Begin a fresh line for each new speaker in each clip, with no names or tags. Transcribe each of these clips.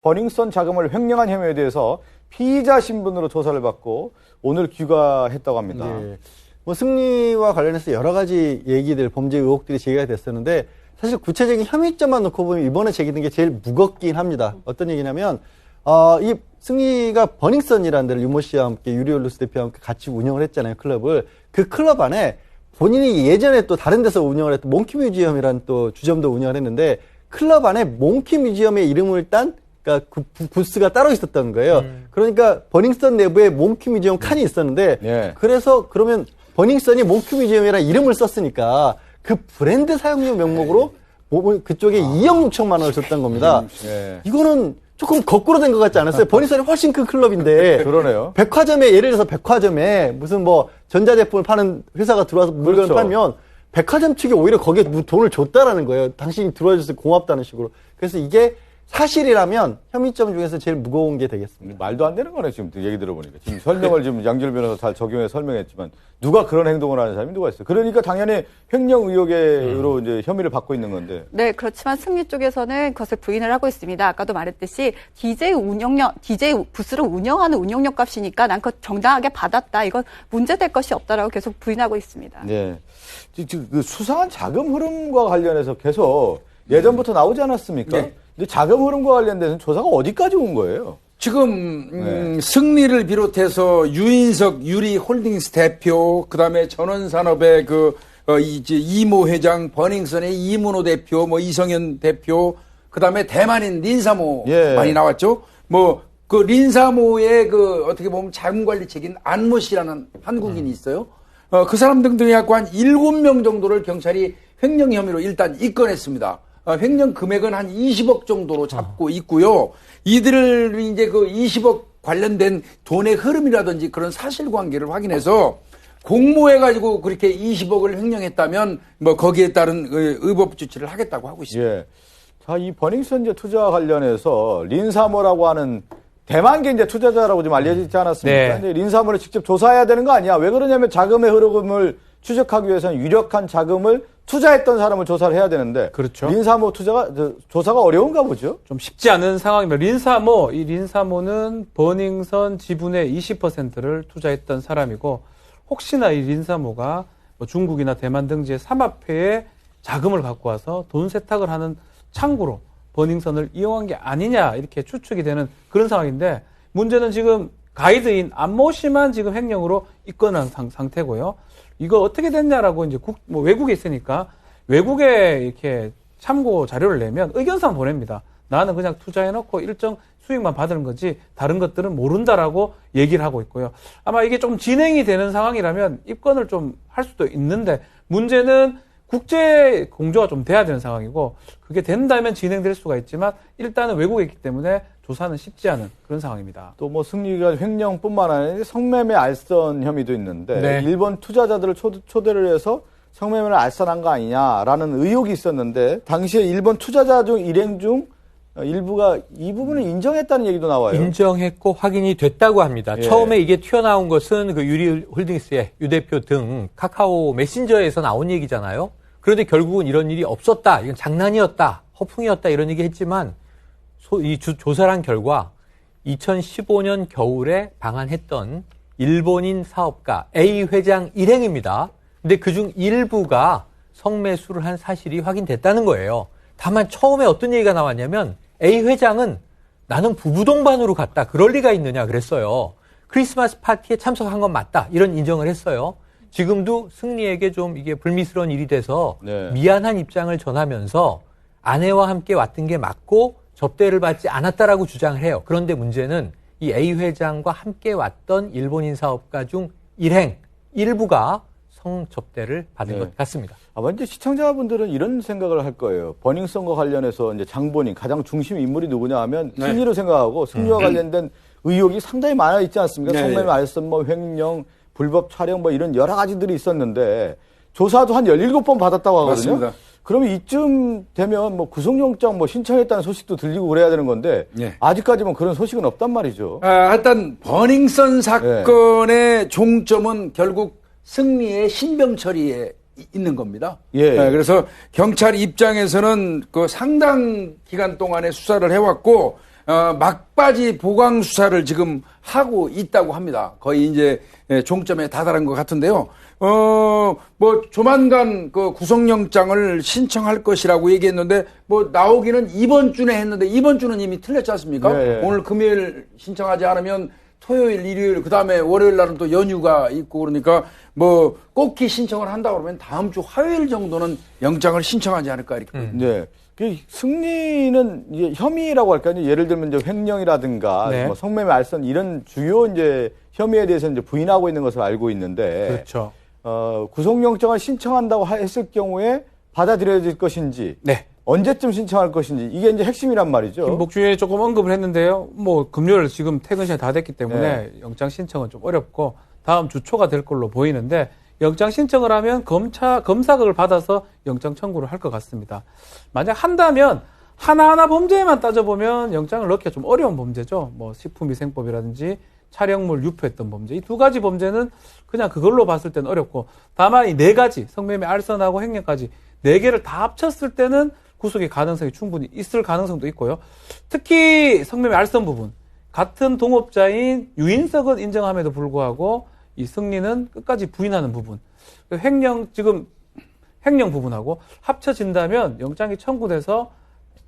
버닝썬 자금을 횡령한 혐의에 대해서 피의자 신분으로 조사를 받고 오늘 귀가했다고 합니다.
네. 뭐 승리와 관련해서 여러 가지 얘기들, 범죄 의혹들이 제기가 됐었는데 사실 구체적인 혐의점만 놓고 보면 이번에 제기된 게 제일 무겁긴 합니다. 어떤 얘기냐면 이 승리가 버닝썬이라는 데를 유모 씨와 함께 유리올루스 대표와 함께 같이 운영을 했잖아요, 클럽을. 그 클럽 안에 본인이 예전에 또 다른 데서 운영을 했던 몽키 뮤지엄이라는 또 주점도 운영을 했는데 클럽 안에 몽키 뮤지엄의 이름을 딴 그러니까 그 부스가 따로 있었던 거예요. 그러니까 버닝썬 내부에 몽키 뮤지엄 칸이 있었는데
예.
그래서 그러면 버닝썬이 몽키 뮤지엄이라는 이름을 썼으니까 그 브랜드 사용료 명목으로 그쪽에 2억 6천만 원을 줬던 겁니다.
예.
이거는 조금 거꾸로 된 것 같지 않았어요? 버닝썬이 훨씬 큰 클럽인데
그러네요.
백화점에 예를 들어서 백화점에 무슨 뭐 전자제품을 파는 회사가 들어와서 물건을
그렇죠.
팔면 백화점 측이 오히려 거기에 돈을 줬다라는 거예요. 당신이 들어와줘서 고맙다는 식으로. 그래서 이게 사실이라면 혐의점 중에서 제일 무거운 게 되겠습니다.
말도 안 되는 거네, 지금 얘기 들어보니까. 지금 설명을 지금 양지열 변호사 잘 적용해서 설명했지만 누가 그런 행동을 하는 사람이 누가 있어요? 그러니까 당연히 횡령 의혹으로 이제 혐의를 받고 있는 건데.
네, 그렇지만 승리 쪽에서는 그것을 부인을 하고 있습니다. 아까도 말했듯이 DJ 부스를 운영하는 운영료 값이니까 난 그거 정당하게 받았다. 이건 문제될 것이 없다라고 계속 부인하고 있습니다.
네. 지금 그 수상한 자금 흐름과 관련해서 계속 예전부터 나오지 않았습니까?
네.
근데 자금 흐름과 관련돼서 조사가 어디까지 온 거예요?
지금 승리를 비롯해서 유인석 유리홀딩스 대표, 그다음에 전원산업의 이제 이모 회장, 버닝썬의 이문호 대표, 뭐 이성현 대표, 그다음에 대만인 린사모
예.
많이 나왔죠. 뭐 그 린사모의 어떻게 보면 자금관리책인 안모 씨라는 한국인이 있어요. 그 사람 등등이 갖고 한 7명 정도를 경찰이 횡령 혐의로 일단 입건했습니다. 횡령 금액은 한 20억 정도로 잡고 있고요. 이들을 이제 그 20억 관련된 돈의 흐름이라든지 그런 사실관계를 확인해서 공모해가지고 그렇게 20억을 횡령했다면 뭐 거기에 따른 의법 조치를 하겠다고 하고 있습니다.
예. 자, 이 버닝썬 이제 투자 관련해서 린사모라고 하는 대만계 이제 투자자라고 좀 알려져 있지 않았습니까?
네.
근데 린사모를 직접 조사해야 되는 거 아니야? 왜 그러냐면 자금의 흐름을 추적하기 위해서는 유력한 자금을 투자했던 사람을 조사를 해야 되는데.
그렇죠.
린사모 조사가 어려운가 보죠?
좀 쉽지 않은 상황입니다. 이 린사모는 버닝썬 지분의 20%를 투자했던 사람이고, 혹시나 이 린사모가 뭐 중국이나 대만 등지의 삼합회에 자금을 갖고 와서 돈 세탁을 하는 창구로 버닝썬을 이용한 게 아니냐, 이렇게 추측이 되는 그런 상황인데, 문제는 지금 가이드인 안모 씨만 지금 횡령으로 입건한 상태고요. 이거 어떻게 됐냐라고 이제 외국에 있으니까 외국에 이렇게 참고 자료를 내면 의견서만 보냅니다. 나는 그냥 투자해놓고 일정 수익만 받는 거지 다른 것들은 모른다라고 얘기를 하고 있고요. 아마 이게 좀 진행이 되는 상황이라면 입건을 좀 할 수도 있는데, 문제는 국제 공조가 좀 돼야 되는 상황이고, 그게 된다면 진행될 수가 있지만 일단은 외국에 있기 때문에 조사는 쉽지 않은 그런 상황입니다.
또 뭐 승리가 횡령뿐만 아니라 성매매 알선 혐의도 있는데,
네.
일본 투자자들을 초대를 해서 성매매를 알선한 거 아니냐라는 의혹이 있었는데, 당시에 일본 투자자 중 일행 중 일부가 이 부분을 인정했다는 얘기도 나와요.
인정했고 확인이 됐다고 합니다.
예.
처음에 이게 튀어나온 것은 그 유리홀딩스의 유 대표 등 카카오 메신저에서 나온 얘기잖아요. 그런데 결국은 이런 일이 없었다, 이건 장난이었다, 허풍이었다, 이런 얘기 했지만 조사를 한 결과 2015년 겨울에 방한했던 일본인 사업가 A 회장 일행입니다. 근데 그중 일부가 성매수를 한 사실이 확인됐다는 거예요. 다만 처음에 어떤 얘기가 나왔냐면 A 회장은 나는 부부 동반으로 갔다, 그럴 리가 있느냐 그랬어요. 크리스마스 파티에 참석한 건 맞다, 이런 인정을 했어요. 지금도 승리에게 좀 이게 불미스러운 일이 돼서
네.
미안한 입장을 전하면서 아내와 함께 왔던 게 맞고 접대를 받지 않았다라고 주장을 해요. 그런데 문제는 이 A 회장과 함께 왔던 일본인 사업가 중 일부가 성접대를 받은 것 같습니다.
아마 이제 시청자분들은 이런 생각을 할 거예요. 버닝썬과 관련해서 이제 장본인 가장 중심 인물이 누구냐 하면 승리로 생각하고, 승리와 관련된 의혹이 상당히 많아 있지 않습니까?
네.
성매매 알선, 뭐 횡령, 불법 촬영 뭐 이런 여러 가지들이 있었는데 조사도 한 17번 받았다고 하거든요.
맞습니다.
그러면 이쯤 되면 뭐 구속영장 뭐 신청했다는 소식도 들리고 그래야 되는 건데
네.
아직까지 뭐 그런 소식은 없단 말이죠.
하여튼 버닝썬 사건의 종점은 결국 승리의 신병 처리에 있는 겁니다.
예.
그래서 경찰 입장에서는 그 상당 기간 동안의 수사를 해왔고, 막바지 보강 수사를 지금 하고 있다고 합니다. 거의 이제 종점에 다다른 것 같은데요. 뭐 조만간 그 구속영장을 신청할 것이라고 얘기했는데 뭐 나오기는 이번 주에 했는데 이번 주는 이미 틀렸지 않습니까?
네.
오늘 금요일 신청하지 않으면 토요일, 일요일, 그 다음에 월요일 날은 또 연휴가 있고 그러니까 뭐 꼭히 신청을 한다 그러면 다음 주 화요일 정도는 영장을 신청하지 않을까 이렇게 보입니다.
네. 그 승리는 이제 혐의라고 할까요? 예를 들면 이제 횡령이라든가
네.
뭐 성매매 알선 이런 주요 이제 혐의에 대해서 이제 부인하고 있는 것을 알고 있는데
그렇죠.
구속영장을 신청한다고 했을 경우에 받아들여질 것인지
네.
언제쯤 신청할 것인지 이게 이제 핵심이란 말이죠.
김복주에 조금 언급을 했는데요. 뭐 금요일 지금 퇴근 시간 다 됐기 때문에
네.
영장 신청은 좀 어렵고 다음 주 초가 될 걸로 보이는데 영장 신청을 하면 검사각을 받아서 영장 청구를 할 것 같습니다. 만약 한다면 하나하나 범죄만 따져보면 영장을 넣기가 좀 어려운 범죄죠. 뭐 식품위생법이라든지 촬영물 유포했던 범죄. 이 두 가지 범죄는 그냥 그걸로 봤을 때는 어렵고 다만 이 네 가지 성매매 알선하고 횡령까지 네 개를 다 합쳤을 때는 구속의 가능성이 충분히 있을 가능성도 있고요. 특히 성매매 알선 부분 같은 동업자인 유인석은 인정함에도 불구하고 이 승리는 끝까지 부인하는 부분 지금 횡령 부분하고 합쳐진다면 영장이 청구돼서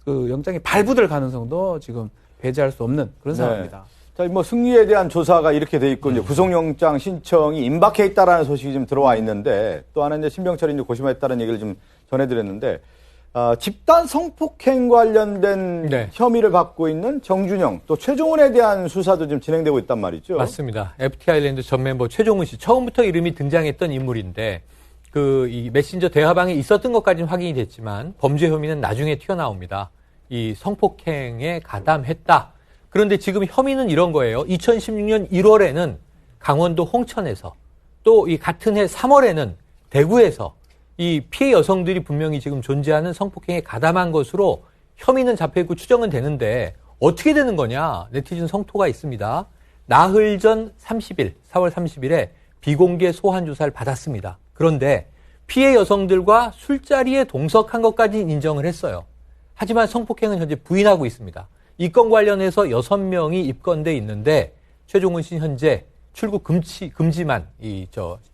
그 영장이 발부될 가능성도 지금 배제할 수 없는 그런 상황입니다.
자, 뭐 승리에 대한 조사가 이렇게 돼 있고 이제 구속영장 신청이 임박해 있다라는 소식이 좀 들어와 있는데 또 하나 이제 신병철이 이제 고심했다는 얘기를 좀 전해드렸는데 집단 성폭행 관련된
네.
혐의를 받고 있는 정준영 또 최종훈에 대한 수사도 지금 진행되고 있단 말이죠.
맞습니다. FT 아일랜드 전 멤버 최종훈 씨 처음부터 이름이 등장했던 인물인데 이 메신저 대화방에 있었던 것까지는 확인이 됐지만 범죄 혐의는 나중에 튀어나옵니다. 이 성폭행에 가담했다. 그런데 지금 혐의는 이런 거예요. 2016년 1월에는 강원도 홍천에서 또 이 같은 해 3월에는 대구에서 이 피해 여성들이 분명히 지금 존재하는 성폭행에 가담한 것으로 혐의는 잡혀있고 추정은 되는데 어떻게 되는 거냐? 네티즌 성토가 있습니다. 나흘 전 30일, 4월 30일에 비공개 소환 조사를 받았습니다. 그런데 피해 여성들과 술자리에 동석한 것까지는 인정을 했어요. 하지만 성폭행은 현재 부인하고 있습니다. 이 건 관련해서 6명이 입건돼 있는데 최종훈 씨는 현재 출국 금지만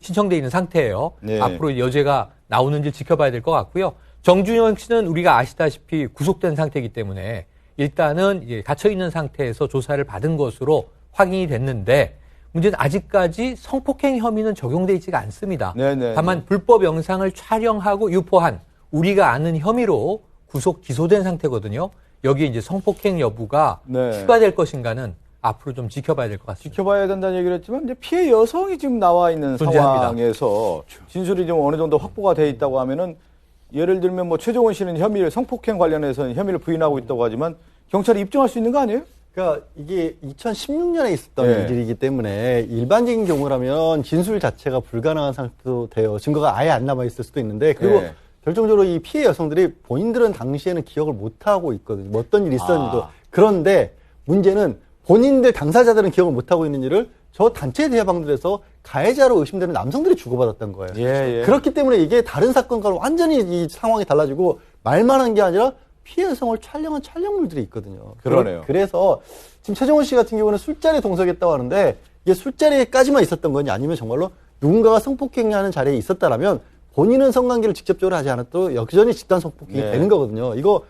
신청돼 있는 상태예요.
네.
앞으로 여죄가 나오는지 지켜봐야 될 것 같고요. 정준영 씨는 우리가 아시다시피 구속된 상태이기 때문에 일단은 갇혀 있는 상태에서 조사를 받은 것으로 확인이 됐는데 문제는 아직까지 성폭행 혐의는 적용돼 있지가 않습니다.
네네.
다만 불법 영상을 촬영하고 유포한 우리가 아는 혐의로 구속 기소된 상태거든요. 여기에 이제 성폭행 여부가
네.
추가될 것인가는 앞으로 좀 지켜봐야 될 것 같습니다.
지켜봐야 된다는 얘기를 했지만 이제 피해 여성이 지금 나와 있는
존재합니다.
상황에서 진술이 좀 어느 정도 확보가 돼 있다고 하면은 예를 들면 뭐 최종훈 씨는 성폭행 관련해서는 혐의를 부인하고 있다고 하지만 경찰이 입증할 수 있는 거 아니에요?
그러니까 이게 2016년에 있었던
네.
일들이기 때문에 일반적인 경우라면 진술 자체가 불가능한 상태도 돼요. 증거가 아예 안 남아 있을 수도 있는데 그리고
네.
결정적으로 이 피해 여성들이 본인들은 당시에는 기억을 못 하고 있거든요. 뭐 어떤 일이 있었는지도. 그런데 문제는 본인들 당사자들은 기억을 못 하고 있는 일을 저 단체 대화방들에서 가해자로 의심되는 남성들이 주고받았던 거예요.
예.
그렇기 때문에 이게 다른 사건과는 완전히 이 상황이 달라지고 말만 한 게 아니라 피해 여성을 촬영한 촬영물들이 있거든요.
그러네요.
그래서 지금 최종훈 씨 같은 경우는 술자리에 동석했다고 하는데 이게 술자리에까지만 있었던 거냐 아니면 정말로 누군가가 성폭행하는 자리에 있었다라면 본인은 성관계를 직접적으로 하지 않아도 여전히 집단 성폭행이
네.
되는 거거든요. 이거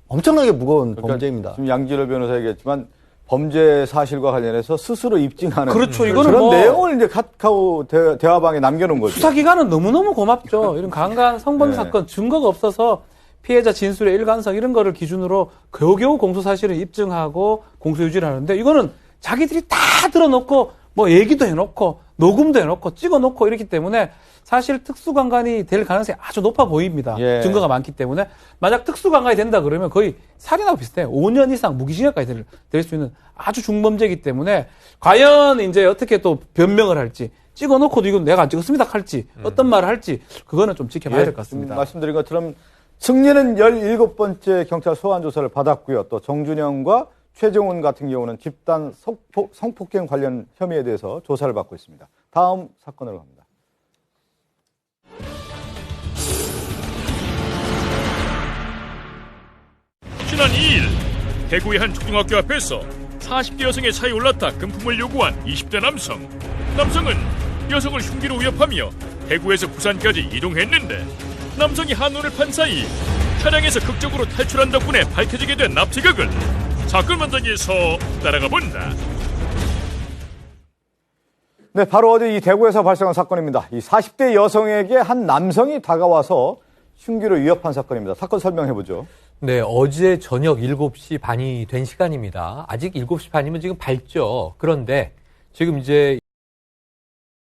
엄청나게 무거운
그러니까
범죄입니다.
지금 양지열 변호사 얘기했지만 범죄 사실과 관련해서 스스로 입증하는
그렇죠. 이거는
그런
뭐
내용을 이제 카카오 대화방에 남겨놓은 거죠.
수사기관은 너무너무 고맙죠. 이런 강간 성범죄
네.
사건 증거가 없어서 피해자 진술의 일관성 이런 거를 기준으로 겨우겨우 공소사실을 입증하고 공소유지를 하는데 이거는 자기들이 다 들어놓고 뭐 얘기도 해놓고 녹음도 해놓고 찍어놓고 이렇기 때문에 사실 특수강간이 될 가능성이 아주 높아 보입니다.
예.
증거가 많기 때문에 만약 특수강간이 된다 그러면 거의 살인하고 비슷해요. 5년 이상 무기징역까지 될 수 있는 아주 중범죄이기 때문에 과연 이제 어떻게 또 변명을 할지 찍어놓고도 이건 내가 안 찍었습니다 할지 어떤 말을 할지 그거는 좀 지켜봐야 될 것 같습니다.
말씀드린 것처럼 승리는 17번째 경찰 소환 조사를 받았고요. 또 정준영과 최종훈 같은 경우는 집단 성폭행 관련 혐의에 대해서 조사를 받고 있습니다. 다음 사건으로 갑니다.
지난 2일 대구의 한 초등학교 앞에서 40대 여성의 차에 올랐다 금품을 요구한 20대 남성. 남성은 여성을 흉기로 위협하며 대구에서 부산까지 이동했는데 남성이 한눈을 판 사이 차량에서 극적으로 탈출한 덕분에 밝혀지게 된 납치극을 사건 현장에서 따라가 본다.
네, 바로 어제 이 대구에서 발생한 사건입니다. 이 40대 여성에게 한 남성이 다가와서 흉기로 위협한 사건입니다. 사건 설명해보죠.
네, 어제 저녁 7시 반이 된 시간입니다. 아직 7시 반이면 지금 밝죠. 그런데 지금 이제